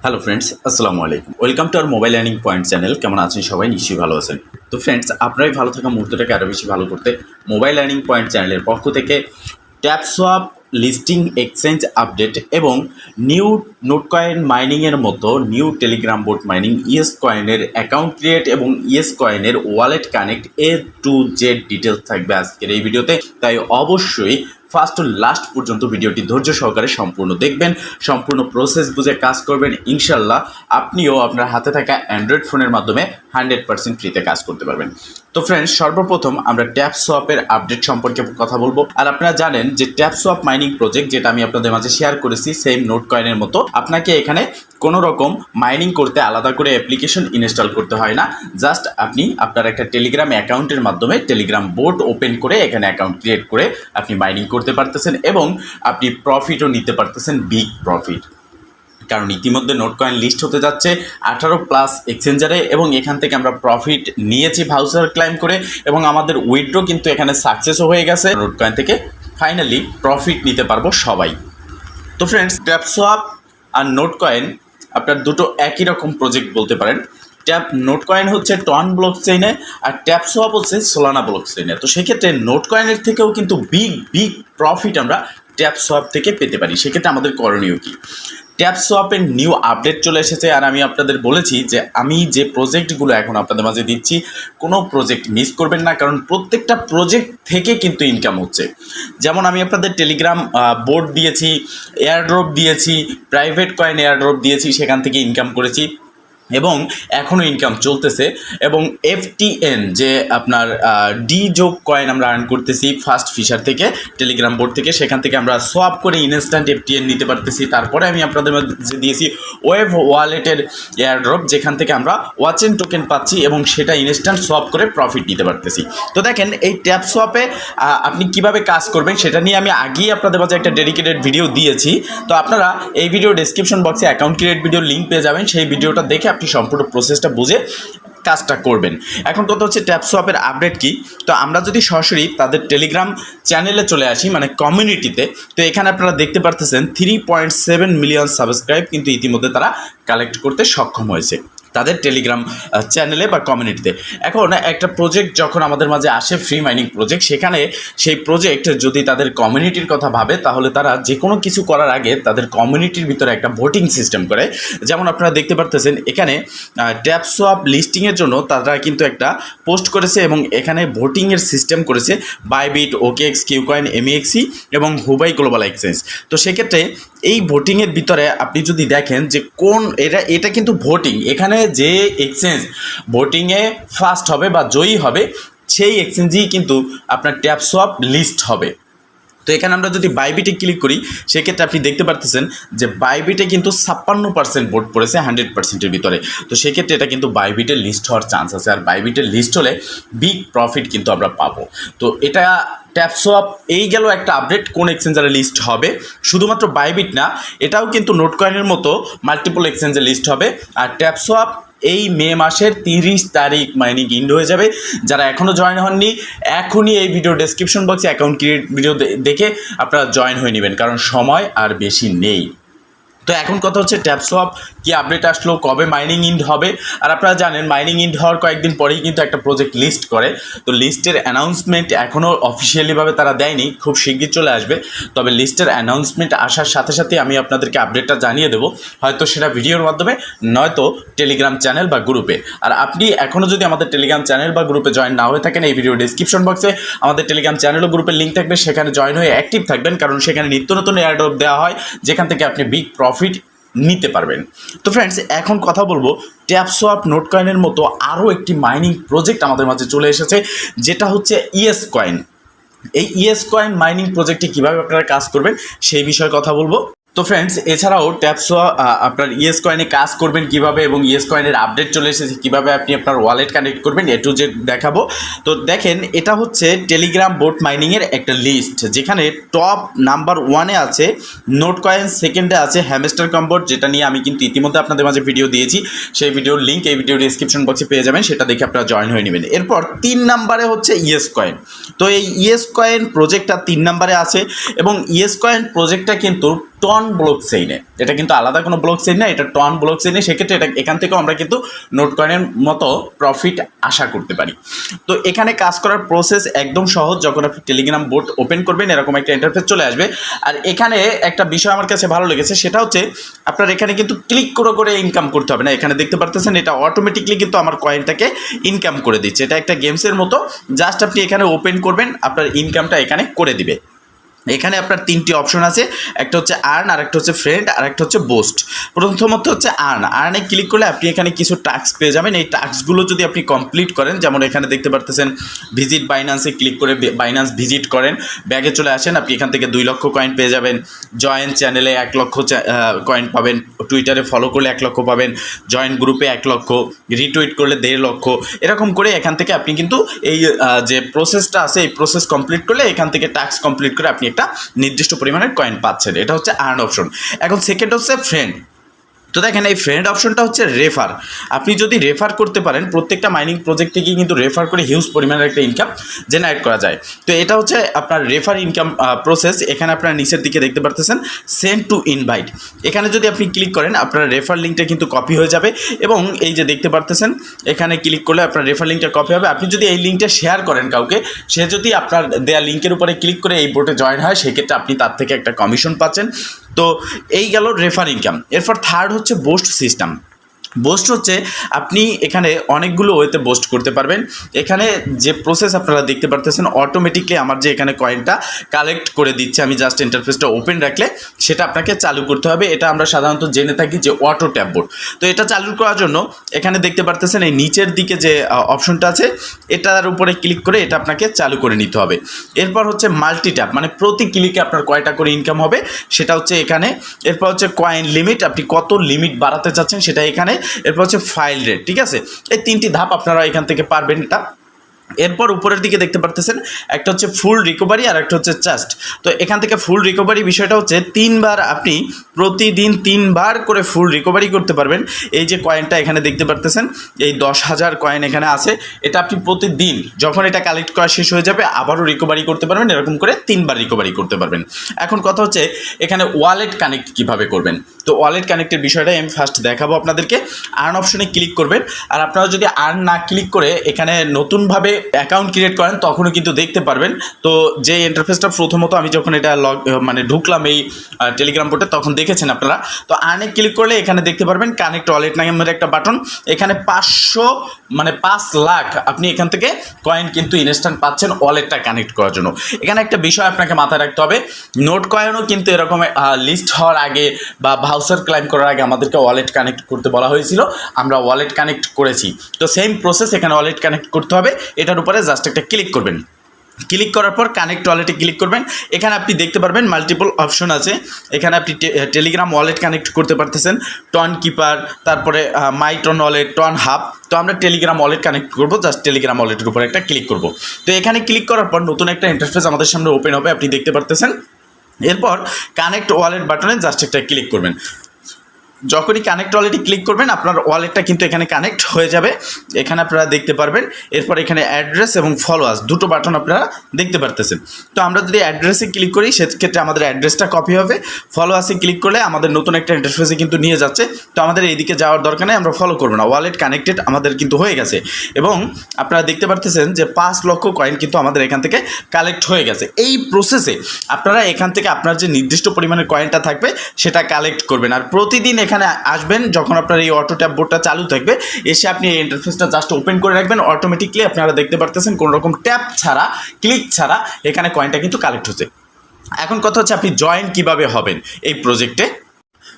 Hello friends, আসসালামু আলাইকুম। Welcome to our mobile earning point channel. কেমন আছেন সবাই? নিশ্চয়ই ভালো আছেন। তো ফ্রেন্ডস, আপনারাই ভালো থাকা মুহূর্তটাকে আরও বেশি ভালো করতে মোবাইল আর্নিং পয়েন্ট চ্যানেলের পক্ষ থেকে ট্যাপসোয়াপ লিস্টিং এক্সচেঞ্জ আপডেট এবং নিউ নোটকয়েন মাইনিংয়ের মতো new Telegram bot mining, ES কয়েনের অ্যাকাউন্ট ক্রিয়েট এবং ইএস কয়েনের wallet connect to Z details থাকবে আজকের এই ভিডিওতে। তাই অবশ্যই ফার্স্ট টু লাস্ট পর্যন্ত ভিডিওটি ধৈর্য সহকারে সম্পূর্ণ দেখবেন, সম্পূর্ণ প্রসেস বুঝে কাজ করবেন। ইনশাল্লাহ আপনিও আপনার হাতে থাকা অ্যান্ড্রয়েড ফোনের মাধ্যমে 100% ফ্রিতে কাজ করতে পারবেন। তো ফ্রেন্ডস, সর্বপ্রথম আমরা ট্যাপসোয়াপের আপডেট সম্পর্কে কথা বলবো। আর আপনারা জানেন যে ট্যাপসোয়াপ মাইনিং প্রজেক্ট, যেটা আমি আপনাদের মাঝে শেয়ার করেছি সেম নোট কয়েনের মতো, আপনাকে এখানে কোনো রকম মাইনিং করতে আলাদা করে অ্যাপ্লিকেশন ইনস্টল করতে হয় না। জাস্ট আপনি আপনার একটা টেলিগ্রাম অ্যাকাউন্টের মাধ্যমে টেলিগ্রাম বোট ওপেন করে এখানে অ্যাকাউন্ট ক্রিয়েট করে আপনি মাইনিং করতে পারতেছেন এবং আপনি প্রফিটও নিতে পারতেছেন, বিগ প্রফিট। কারণ ইতিমধ্যে নোট কয়েন লিস্ট হতে যাচ্ছে 18+ এক্সচেঞ্জারে এবং এখান থেকে আমরা প্রফিট নিয়েছি ভাউচার ক্লাইম করে এবং আমাদের উইথড্র কিন্তু এখানে সাকসেসও হয়ে গেছে। নোট কয়েন থেকে ফাইনালি প্রফিট নিতে পারবো সবাই। তো ফ্রেন্ডস, ট্যাপসোয়াপ আর নোট কয়েন আপনার দুটো একই রকম প্রজেক্ট বলতে পারেন। নোট কয়েন হচ্ছে টন ব্লক চেইনে আর ট্যাপসোয়াপ হচ্ছে সোলানা ব্লক চেইনে। তো সেক্ষেত্রে নোট কয়েনের থেকেও কিন্তু বিগ প্রফিট আমরা ট্যাপসোয়াপ থেকে পেতে পারি। সেক্ষেত্রে আমাদের করণীয় কী? ট্যাপসোয়াপের নিউ আপডেট চলে এসেছে আর আমি আপনাদের বলেছি যে আমি যে প্রজেক্টগুলো এখন আপনাদের মাঝে দিচ্ছি কোনো প্রজেক্ট মিস করবেন না, কারণ প্রত্যেকটা প্রজেক্ট থেকে কিন্তু ইনকাম হচ্ছে। যেমন আমি আপনাদের টেলিগ্রাম বোর্ড দিয়েছি, এয়ারড্রপ দিয়েছি, প্রাইভেট কয়েন এয়ারড্রপ দিয়েছি, সেখান থেকে ইনকাম করেছি এবং এখনও ইনকাম চলতেছে। এবং এফটিএন যে আপনার ডি যোগ কয়েন আমরা আর্ন করতেছি ফার্স্ট ফিশার থেকে, টেলিগ্রাম বোর্ড থেকে, সেখান থেকে আমরা সোয়াপ করে ইনস্ট্যান্ট এফটিএন নিতে পারতেছি। তারপরে আমি আপনাদের মধ্যে দিয়েছি ওয়েভ ওয়ালেটের এয়ারড্রপ, যেখান থেকে আমরা ওয়াচেন টোকেন পাচ্ছি এবং সেটা ইনস্ট্যান্ট সোয়াপ করে প্রফিট নিতে পারতেছি। তো দেখেন, এই ট্যাপ সোয়াপে আপনি কিভাবে কাজ করবেন সেটা নিয়ে আমি আগেই আপনাদের মাঝে একটা ডেডিকেটেড ভিডিও দিয়েছি। তো আপনারা এই ভিডিও ডেসক্রিপশন বক্সে অ্যাকাউন্ট ক্রিয়েট ভিডিওর লিঙ্ক পেয়ে যাবেন। সেই ভিডিওটা দেখে আপনি সম্পূর্ণ প্রসেসটা বুঝে কাজটা করবেন। এখন কথা হচ্ছে ট্যাপসোয়াপের আপডেট কি। তো আমরা যদি সরাসরি তাদের টেলিগ্রাম চ্যানেলে চলে আসি, মানে কমিউনিটিতে, তো এখানে আপনারা দেখতে পারতেছেন 3.7 মিলিয়ন সাবস্ক্রাইব কিন্তু ইতিমধ্যে তারা কালেক্ট করতে সক্ষম হয়েছে তাদের টেলিগ্রাম চ্যানেলে বা কমিউনিটিতে। এখন একটা প্রজেক্ট যখন আমাদের মাঝে আসে, ফ্রি মাইনিং প্রজেক্ট, সেখানে সেই প্রজেক্ট যদি তাদের কমিউনিটির কথা ভাবে তাহলে তারা যে কোনো কিছু করার আগে তাদের কমিউনিটির ভিতরে একটা ভোটিং সিস্টেম করে। যেমন আপনারা দেখতে পারতেছেন এখানে ট্যাপসোয়াপ লিস্টিংয়ের জন্য তারা কিন্তু একটা পোস্ট করেছে এবং এখানে ভোটিংয়ের সিস্টেম করেছে বাইবিট, ওকেএক্স, কিউকয়েন, এমএক্সি এবং হুবাই গ্লোবাল এক্সচেঞ্জ। তো সেক্ষেত্রে এই ভোটিংয়ের ভিতরে আপনি যদি দেখেন যে কোন এটা কিন্তু ভোটিং, এখানে যে এক্সচেঞ্জ ভোটিংয়ে ফার্স্ট হবে বা জয়ী হবে সেই এক্সচেঞ্জই কিন্তু আপনার ট্যাপসোয়াপ লিস্ট হবে। তো এখানে আমরা যদি বাইবিটে ক্লিক করি সেক্ষেত্রে আপনি দেখতে পারতেছেন যে বাইবিটে কিন্তু 56% ভোট পড়েছে 100%-এর ভিতরে। তো সেক্ষেত্রে এটা কিন্তু বাইবিটের লিস্ট হওয়ার চান্স আছে, আর বাইবিটের লিস্ট হলে বিগ প্রফিট কিন্তু আমরা পাবো। তো এটা ট্যাপসোয়াপ এই গেল একটা আপডেট কোন এক্সচেঞ্জারে লিস্ট হবে। শুধুমাত্র বাইবিট না, এটাও কিন্তু নোট কয়েনের মতো মাল্টিপল এক্সচেঞ্জে লিস্ট হবে। আর ট্যাপসোয়াপ এই মে মাসের 30 তারিখ মাইনিং ইন্ড হয়ে যাবে। যারা এখনও জয়েন হননি, এখনই এই ভিডিও ডেসক্রিপশন বক্সে অ্যাকাউন্ট ক্রিয়েট ভিডিও দেখে আপনারা জয়েন হয়ে নেবেন, কারণ সময় আর বেশি নেই। তো এখন কথা হচ্ছে ট্যাপসোয়াপ কি আপডেট আসলো, কবে মাইনিং ইন্ড হবে। আর আপনারা জানেন মাইনিং ইন্ড হওয়ার কয়েকদিন পরেই কিন্তু একটা প্রজেক্ট লিস্ট করে। তো লিস্টের অ্যানাউন্সমেন্ট এখনও অফিসিয়ালিভাবে তারা দেয়নি, খুব শিগগির চলে আসবে। তবে লিস্টের অ্যানাউন্সমেন্ট আসার সাথে সাথে আমি আপনাদেরকে আপডেটটা জানিয়ে দেবো, হয়তো সেটা ভিডিওর মাধ্যমে, নয়তো টেলিগ্রাম চ্যানেল বা গ্রুপে। আর আপনি এখনও যদি আমাদের টেলিগ্রাম চ্যানেল বা গ্রুপে জয়েন না হয়ে থাকেন, এই ভিডিও ডেসক্রিপশন বক্সে আমাদের টেলিগ্রাম চ্যানেল ও গ্রুপের লিঙ্ক থাকবে, সেখানে জয়েন হয়ে অ্যাক্টিভ থাকবেন, কারণ সেখানে নিত্য নতুন এয়ারড্রপ দেওয়া হয় যেখান থেকে আপনি বিগ প্রফিট নিতে পারবেন। তো ফ্রেন্ডস, এখন কথা বলবো ট্যাপসোয়াপ নোট কয়েনের মতো আরও একটি মাইনিং প্রজেক্ট আমাদের মাঝে চলে এসেছে, যেটা হচ্ছে ইএস কয়েন। এই ইএস কয়েন মাইনিং প্রজেক্টে কীভাবে আপনারা কাজ করবেন সেই বিষয়ে কথা বলবো। তো ফ্রেন্ডস, এছাড়াও ট্যাপসোয়াপ আপনার ইএস কয়েনে কাজ করবেন কিভাবে এবং ইএস কয়েনের আপডেট চলে এসেছে কীভাবে আপনি আপনার ওয়ালেট কানেক্ট করবেন, এ টু জেড দেখাবো। তো দেখেন, এটা হচ্ছে টেলিগ্রাম বোট মাইনিংয়ের একটা লিস্ট, যেখানে টপ নাম্বার 1-এ আছে নোট কয়েন, সেকেন্ডে আছে হ্যামস্টার কম্বোট, যেটা নিয়ে আমি কিন্তু ইতিমধ্যে আপনাদের মাঝে ভিডিও দিয়েছি। সেই ভিডিওর লিঙ্ক এই ভিডিও ডিসক্রিপশন বক্সে পেয়ে যাবেন, সেটা দেখে আপনারা জয়েন হয়ে নেবেন। এরপর 3 নম্বরে হচ্ছে ইএস কয়েন। তো এই ইএস কয়েন প্রজেক্টটা 3 নম্বরে আছে এবং ইএস কয়েন প্রজেক্টটা কিন্তু টন ব্লক চেইনে, এটা কিন্তু আলাদা কোনো ব্লক চেইন না, এটা টন ব্লক চেইনে। সেক্ষেত্রে এটা এখান থেকেও আমরা কিন্তু নোট কয়েনের মতো প্রফিট আশা করতে পারি। তো এখানে কাজ করার প্রসেস একদম সহজ। যখন আপনি টেলিগ্রাম বোট ওপেন করবেন এরকম একটা ইন্টারফেস চলে আসবে। আর এখানে একটা বিষয় আমার কাছে ভালো লেগেছে, সেটা হচ্ছে আপনার এখানে কিন্তু ক্লিক করে করে ইনকাম করতে হবে না। এখানে দেখতে পারতেছেন এটা অটোমেটিকলি কিন্তু আমার কয়েনটাকে ইনকাম করে দিচ্ছে। এটা একটা গেমসের মতো, জাস্ট আপনি এখানে ওপেন করবেন, আপনার ইনকামটা এখানে করে দিবে। এখানে আপনার তিনটি অপশন আছে, একটা হচ্ছে আর্ন, আর একটা হচ্ছে ফ্রেন্ড, আর একটা হচ্ছে বোস্ট। প্রথমত হচ্ছে আর্নে ক্লিক করলে আপনি এখানে কিছু টাস্ক পেয়ে যাবেন। এই টাস্কগুলো যদি আপনি কমপ্লিট করেন, যেমন এখানে দেখতে পারতেছেন ভিজিট বাইন্যান্সে ক্লিক করে বাইন্যান্স ভিজিট করেন, ব্যাগে চলে আসেন, আপনি এখান থেকে 2 লক্ষ কয়েন পেয়ে যাবেন। জয়েন চ্যানেলে 1 লক্ষ কয়েন পাবেন, টুইটারে ফলো করলে 1 লক্ষ পাবেন, জয়েন গ্রুপে 1 লক্ষ, রিটুইট করলে 1.5 লক্ষ। এরকম করে এখান থেকে আপনি কিন্তু এই যে প্রসেসটা আছে এই প্রসেস কমপ্লিট করলে এখান থেকে টাস্ক কমপ্লিট করে আপনি একটা নির্দিষ্ট পরিমাণের কয়েন পাচ্ছেন। এটা হচ্ছে আর্ন অপশন। এখন সেকেন্ড হচ্ছে ফ্রেন্ড। তো দেখেন এই ফ্রেন্ড অপশনটা হচ্ছে রেফার। আপনি যদি রেফার করতে পারেন, প্রত্যেকটা মাইনিং প্রজেক্ট থেকে কিন্তু রেফার করে হিউজ পরিমাণের একটা ইনকাম জেনারেট করা যায়। তো এটা হচ্ছে আপনার রেফার ইনকাম প্রসেস। এখানে আপনার নিচের দিকে দেখতে পারতেছেন সেন্ড টু ইনভাইট। এখানে যদি আপনি ক্লিক করেন আপনার রেফার লিঙ্কটা কিন্তু কপি হয়ে যাবে, এবং এই যে দেখতে পারতেছেন এখানে ক্লিক করলে আপনার রেফার লিঙ্কটা কপি হবে। আপনি যদি এই লিঙ্কটা শেয়ার করেন কাউকে, সে যদি আপনার দেয়া লিঙ্কের উপরে ক্লিক করে এই বোটে জয়েন হয়, সেক্ষেত্রে আপনি তার থেকে একটা কমিশন পাচ্ছেন। তো এই গেল রেফার ইনকাম। এরপর থার্ড হচ্ছে বোস্ট সিস্টেম। বোস্ট হচ্ছে আপনি এখানে অনেকগুলো ওয়েতে বোস্ট করতে পারবেন। এখানে যে প্রসেস আপনারা দেখতে পারতেছেন, অটোমেটিকলি আমার যে এখানে কয়েনটা কালেক্ট করে দিচ্ছে, আমি জাস্ট ইন্টারফেসটা ওপেন রাখলে সেটা আপনাকে চালু করতে হবে। এটা আমরা সাধারণত জেনে থাকি যে অটো ট্যাপ বোর্ড। তো এটা চালু করার জন্য এখানে দেখতে পারতেছেন এই নিচের দিকে যে অপশনটা আছে এটার উপরে ক্লিক করে এটা আপনাকে চালু করে নিতে হবে। এরপর হচ্ছে মাল্টি ট্যাপ, মানে প্রতি ক্লিকে আপনার কয়টা করে ইনকাম হবে সেটা হচ্ছে এখানে। এরপর হচ্ছে কয়েন লিমিট, আপনি কত লিমিট বাড়াতে চাচ্ছেন সেটা এখানে। এরপর হচ্ছে ফাইল রেট। ঠিক আছে, এই 3টি ধাপ আপনারা এখান থেকে পারবেন এটা। এরপর উপরের দিকে দেখতে পারতেছেন একটা হচ্ছে ফুল রিকভারি আর একটা হচ্ছে চাস্ট। তো এখান থেকে ফুল রিকভারি বিষয়টা হচ্ছে 3 বার আপনি প্রতিদিন 3 বার করে ফুল রিকভারি করতে পারবেন। এই যে কয়েনটা এখানে দেখতে পারতেছেন এই 10,000 কয়েন এখানে আছে, এটা আপনি প্রতিদিন যখন এটা কালেক্ট করা শেষ হয়ে যাবে আবারও রিকভারি করতে পারবেন। এরকম করে 3 বার রিকভারি করতে পারবেন। এখন কথা হচ্ছে এখানে ওয়ালেট কানেক্ট কিভাবে করবেন। তো ওয়ালেট কানেক্টের বিষয়টাই আমি ফার্স্ট দেখাবো আপনাদেরকে। আর্ন অপশনে ক্লিক করবেন, আর আপনারা যদি আর্ন না ক্লিক করে এখানে নতুনভাবে অ্যাকাউন্ট ক্রিয়েট করেন তখনও কিন্তু দেখতে পারবেন। তো যে ইন্টারফেসটা প্রথমত আমি যখন এটা ঢুকলাম এই টেলিগ্রাম বোর্ডে তখন দেখেছেন আপনারা। তো আর্নে ক্লিক করলে এখানে দেখতে পারবেন কানেক্ট ওয়ালেট নামের একটা বাটন। এখানে 5 লাখ আপনি এখান থেকে কয়েন কিন্তু ইনস্ট্যান্ট পাচ্ছেন ওয়ালেটটা কানেক্ট করার জন্য। এখানে একটা বিষয় আপনাকে মাথায় রাখতে হবে, নোট কয়েনও কিন্তু এরকম লিস্ট হওয়ার আগে বা ভাউচার ক্লাইম করার আগে আমাদেরকে ওয়ালেট কানেক্ট করতে বলা হয়েছিল, আমরা ওয়ালেট কানেক্ট করেছি। তো সেম প্রসেস এখানে ওয়ালেট কানেক্ট করতে হবে। এটার উপরে জাস্ট একটা ক্লিক করবেন, ক্লিক করার পর কানেক্ট ওয়ালেটে ক্লিক করবেন। এখানে আপনি দেখতে পারবেন মাল্টিপল অপশন আছে। এখানে আপনি টেলিগ্রাম ওয়ালেট কানেক্ট করতে পারতেছেন, টন কিপার, তারপরে মাই টন ওয়ালেট, টন হাব। তো আমরা টেলিগ্রাম ওয়ালেট কানেক্ট করবো, জাস্ট টেলিগ্রাম ওয়ালেটের উপরে একটা ক্লিক করব। তো এখানে ক্লিক করার পর নতুন একটা ইন্টারফেস আমাদের সামনে ওপেন হবে, আপনি দেখতে পারতেছেন। এরপর কানেক্ট ওয়ালেট বাটনে জাস্ট একটা ক্লিক করবেন। যখনই কানেক্ট ওয়ালেটে ক্লিক করবেন আপনার ওয়ালেটটা কিন্তু এখানে কানেক্ট হয়ে যাবে, এখানে আপনারা দেখতে পারবেন। এরপর এখানে অ্যাড্রেস এবং ফলোয়ার্স দুটো বাটন আপনারা দেখতে পারতেছেন। তো আমরা যদি অ্যাড্রেসে ক্লিক করি সেক্ষেত্রে আমাদের অ্যাড্রেসটা কপি হবে, ফলোয়ার্সে ক্লিক করলে আমাদের নতুন একটা ইন্টারফেসে কিন্তু নিয়ে যাচ্ছে। তো আমাদের এইদিকে যাওয়ার দরকার নেই, আমরা ফলো করবো না, ওয়ালেট কানেক্টেড আমাদের কিন্তু হয়ে গেছে। এবং আপনারা দেখতে পারতেছেন যে 5 লক্ষ কয়েন কিন্তু আমাদের এখান থেকে কালেক্ট হয়ে গেছে। এই প্রসেসে আপনারা এখান থেকে আপনার যে নির্দিষ্ট পরিমাণের কয়েনটা থাকবে সেটা কালেক্ট করবেন। আর প্রতিদিন এখানে আসবেন যখন আপনার এই অটো ট্যাপ বোর্ডটা চালু থাকবে, এসে আপনি এই ইন্টারফেসটা জাস্ট ওপেন করে রাখবেন। অটোমেটিকলি আপনারা দেখতে পারতেছেন কোনো রকম ট্যাপ ছাড়া, ক্লিক ছাড়া এখানে কয়েনটা কিন্তু কালেক্ট হচ্ছে। এখন কথা হচ্ছে আপনি জয়েন কিভাবে হবেন এই প্রজেক্টে।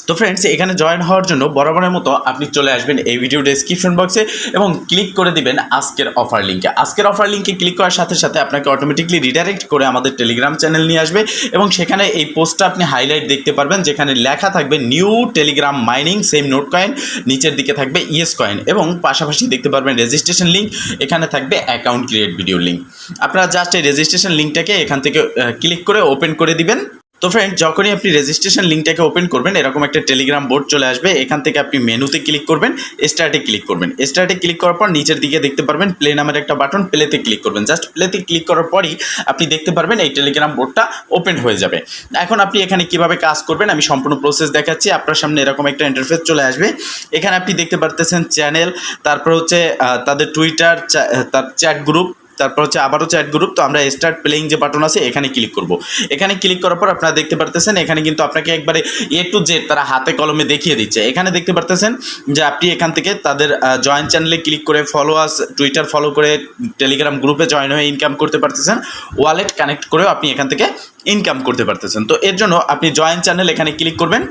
তো ফ্রেন্ডস, এখানে জয়েন হওয়ার জন্য বরাবরের মতো আপনি চলে আসবেন এই ভিডিও ডেসক্রিপশন বক্সে এবং ক্লিক করে দিবেন আজকের অফার লিঙ্কে। আজকের অফার লিঙ্কে ক্লিক করার সাথে সাথে আপনাকে অটোমেটিকলি রিডাইরেক্ট করে আমাদের টেলিগ্রাম চ্যানেল নিয়ে আসবে, এবং সেখানে এই পোস্টটা আপনি হাইলাইট দেখতে পারবেন যেখানে লেখা থাকবে new Telegram mining same note coin, নিচের দিকে থাকবে ইয়েস কয়েন, এবং পাশাপাশি দেখতে পারবেন রেজিস্ট্রেশন লিঙ্ক, এখানে থাকবে অ্যাকাউন্ট ক্রিয়েট ভিডিও লিঙ্ক। আপনারা জাস্ট এই রেজিস্ট্রেশন লিঙ্কটাকে এখান থেকে ক্লিক করে ওপেন করে দিবেন। তো ফ্রেন্ড, যখনই আপনি রেজিস্ট্রেশন লিঙ্কটাকে ওপেন করবেন এরকম একটা টেলিগ্রাম বোর্ড চলে আসবে। এখান থেকে আপনি মেনুতে ক্লিক করবেন, স্টার্টে ক্লিক করবেন। স্টার্টে ক্লিক করার পর নিচের দিকে দেখতে পারবেন প্লে নামের একটা বাটন, প্লেতে ক্লিক করবেন। জাস্ট প্লেতে ক্লিক করার পরই আপনি দেখতে পারবেন এই টেলিগ্রাম বোর্ডটা ওপেন হয়ে যাবে। এখন আপনি এখানে কিভাবে কাজ করবেন আমি সম্পূর্ণ প্রসেস দেখাচ্ছি। আপনার সামনে এরকম একটা ইন্টারফেস চলে আসবে। এখানে আপনি দেখতে পারতেছেন চ্যানেল, তারপর হচ্ছে তাদের টুইটার, তার চ্যাট গ্রুপ, তারপর হচ্ছে আবারও চ্যাট গ্রুপ। তো আমরা স্টার্ট প্লেইং যে বাটন আছে এখানে ক্লিক করব। এখানে ক্লিক করার পর আপনারা দেখতে পারতেছেন এখানে কিন্তু আপনাকে একবারে A to Z তারা হাতে কলমে দেখিয়ে দিচ্ছে। এখানে দেখতে পারতেছেন যে আপনি এখান থেকে তাদের জয়েন চ্যানেলে ক্লিক করে ফলোয়ার্স, টুইটার ফলো করে টেলিগ্রাম গ্রুপে জয়েন হয়ে ইনকাম করতে পারতেছেন। ওয়ালেট কানেক্ট করেও আপনি এখান থেকে ইনকাম করতে পারতেছেন। তো এর জন্য আপনি জয়েন চ্যানেল এখানে ক্লিক করবেন।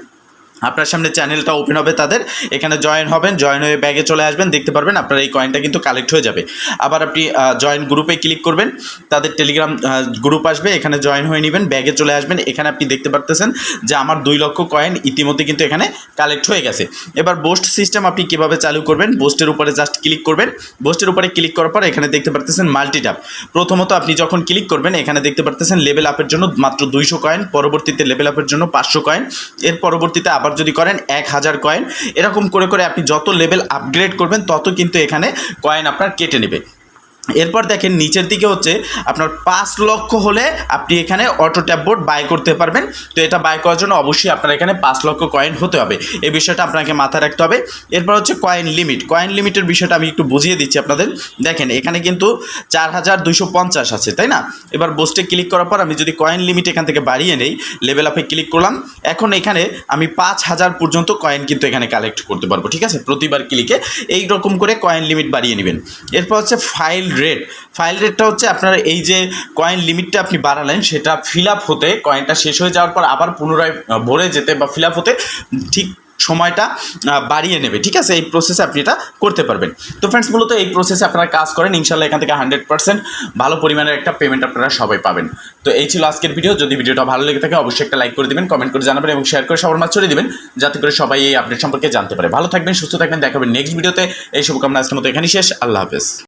আপনার সামনে চ্যানেলটা ওপেন হবে তাদের, এখানে জয়েন হবেন, জয়েন হয়ে ব্যাগে চলে আসবেন। দেখতে পারবেন আপনার এই কয়েনটা কিন্তু কালেক্ট হয়ে যাবে। আবার আপনি জয়েন গ্রুপে ক্লিক করবেন, তাদের টেলিগ্রাম গ্রুপ আসবে, এখানে জয়েন হয়ে নেবেন, ব্যাগে চলে আসবেন। এখানে আপনি দেখতে পারতেছেন যে আমার 2 লক্ষ কয়েন ইতিমধ্যে কিন্তু এখানে কালেক্ট হয়ে গেছে। এবার বোস্ট সিস্টেম আপনি কীভাবে চালু করবেন, বোস্টের উপরে জাস্ট ক্লিক করবেন। বোস্টের উপরে ক্লিক করার পর এখানে দেখতে পারতেছেন মাল্টিট্যাপ। প্রথমত আপনি যখন ক্লিক করবেন এখানে দেখতে পারতেছেন লেভেল আপের জন্য মাত্র 200 কয়েন, পরবর্তীতে লেভেল আপের জন্য 500 কয়েন, এর পরবর্তীতে আবার যদি করেন 1000 কয়েন। এরকম করে করে আপনি যত লেভেল আপগ্রেড করবেন তত কিন্তু এখানে কয়েন আপনার কেটে নেবে। এরপর দেখেন নিচের দিকে হচ্ছে আপনার 5 লক্ষ হলে আপনি এখানে অটো ট্যাপ বোর্ড বাই করতে পারবেন। তো এটা বাই করার জন্য অবশ্যই আপনার এখানে 5 লক্ষ কয়েন হতে হবে, এই বিষয়টা আপনাকে মাথায় রাখতে হবে। এরপর হচ্ছে কয়েন লিমিট। কয়েন লিমিটের বিষয়টা আমি একটু বুঝিয়ে দিচ্ছি আপনাদের। দেখেন এখানে কিন্তু 4250 আছে, তাই না? এবার বোস্টে ক্লিক করার পর আমি যদি কয়েন লিমিট এখান থেকে বাড়িয়ে নেই, লেভেল আপে ক্লিক করলাম, এখন এখানে আমি 5000 পর্যন্ত কয়েন কিন্তু এখানে কালেক্ট করতে পারবো। ঠিক আছে, প্রতিবার ক্লিকে এই রকম করে কয়েন লিমিট বাড়িয়ে নেবেন। এরপর হচ্ছে ফাইল রেটটা হচ্ছে আপনার এই যে কয়েন লিমিটটা আপনি বাড়ালেন সেটা ফিল আপ হতে, কয়েনটা শেষ হয়ে যাওয়ার পর আবার পুনরায় ভরে যেতে বা ফিল আপ হতে ঠিক সময়টা বাড়িয়ে নেবে। ঠিক আছে, এই প্রসেসে আপনি এটা করতে পারবেন। তো ফ্রেন্ডস, মূলত এই প্রসেসে আপনারা কাজ করেন, ইনশাল্লাহ এখান থেকে 100% ভালো পরিমাণের একটা পেমেন্ট আপনারা সবাই পাবেন। তো এই ছিল আজকের ভিডিও। যদি ভিডিওটা ভালো লেগে থাকে অবশ্যই একটা লাইক করে দিবেন, কমেন্ট করে জানাবেন এবং শেয়ার করে সবার মাঝে ছড়িয়ে দিবেন, যাতে করে সবাই এই আপডেট সম্পর্কে জানতে পারে। ভালো থাকবেন, সুস্থ থাকবেন, দেখা হবে নেক্সট ভিডিওতে। এই শুভকামনা আজকের মতো এখানেই শেষ। আল্লাহ হাফেজ।